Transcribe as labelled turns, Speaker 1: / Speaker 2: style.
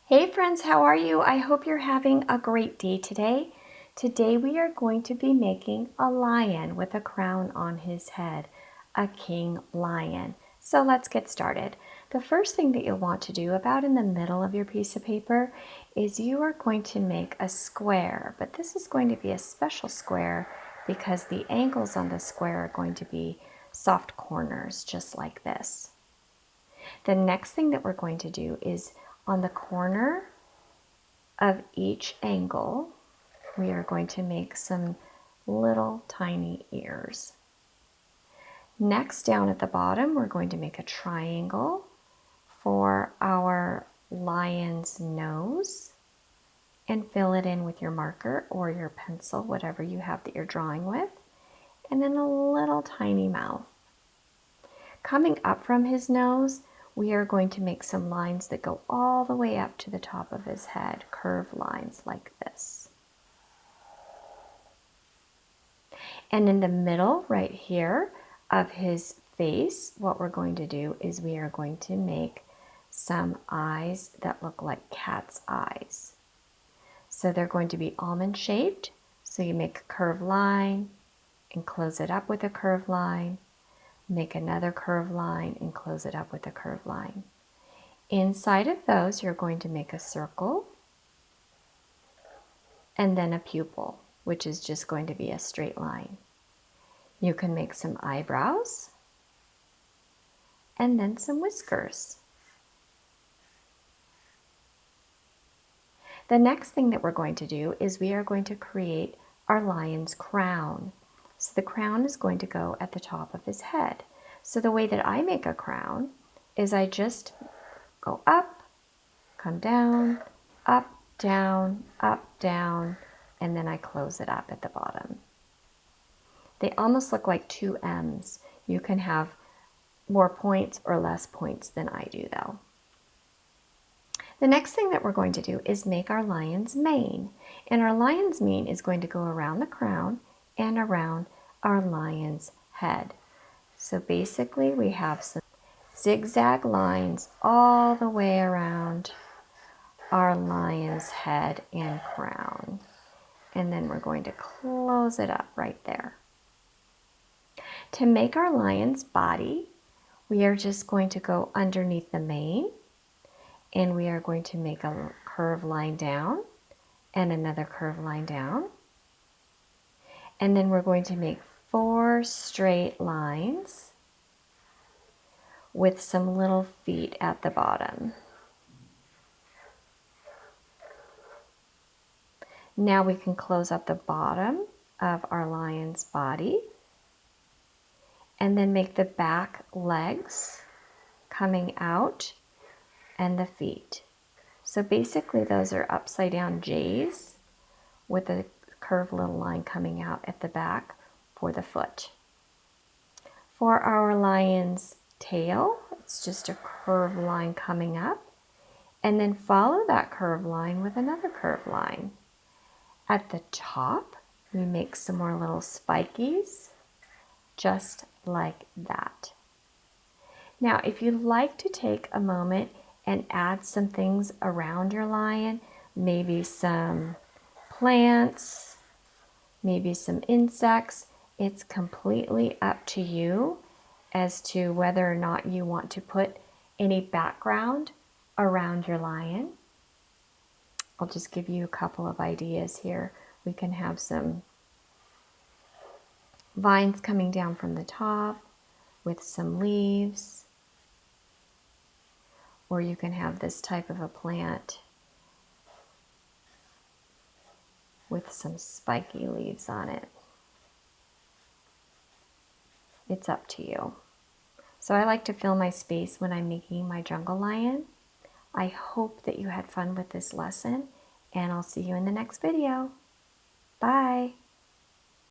Speaker 1: Hey friends, how are you? I hope you're having a great day today. Today we are going to be making a lion with a crown on his head, a king lion. So let's get started. The first thing that you'll want to do about in the middle of your piece of paper is you are going to make a square, but this is going to be a special square because the angles on the square are going to be soft corners, just like this. The next thing that we're going to do is on the corner of each angle, we are going to make some little tiny ears. Next, down at the bottom, we're going to make a triangle for our lion's nose and fill it in with your marker or your pencil, whatever you have that you're drawing with, and then a little tiny mouth. Coming up from his nose, we are going to make some lines that go all the way up to the top of his head, curved lines like this. And in the middle, right here, of his face, what we're going to do is we are going to make some eyes that look like cat's eyes. So they're going to be almond shaped. So you make a curved line and close it up with a curved line. Make another curved line and close it up with a curved line. Inside of those, you're going to make a circle and then a pupil, which is just going to be a straight line. You can make some eyebrows and then some whiskers. The next thing that we're going to do is we are going to create our lion's crown. So the crown is going to go at the top of his head. So the way that I make a crown is I just go up, come down, up, down, and then I close it up at the bottom. They almost look like two M's. You can have more points or less points than I do though. The next thing that we're going to do is make our lion's mane. And our lion's mane is going to go around the crown and around our lion's head. So basically we have some zigzag lines all the way around our lion's head and crown. And then we're going to close it up right there. To make our lion's body, we are just going to go underneath the mane and we are going to make a curved line down and another curved line down. And then we're going to make 4 straight lines with some little feet at the bottom. Now we can close up the bottom of our lion's body and then make the back legs coming out and the feet. So basically those are upside down J's with a curved little line coming out at the back for the foot. For our lion's tail, it's just a curved line coming up and then follow that curved line with another curved line. At the top, we make some more little spikies, just like that. Now, if you'd like to take a moment and add some things around your lion, maybe some plants, maybe some insects, it's completely up to you as to whether or not you want to put any background around your lion. I'll just give you a couple of ideas here. We can have some vines coming down from the top with some leaves. Or you can have this type of a plant with some spiky leaves on it. It's up to you. So I like to fill my space when I'm making my jungle lion. I hope that you had fun with this lesson, and I'll see you in the next video. Bye!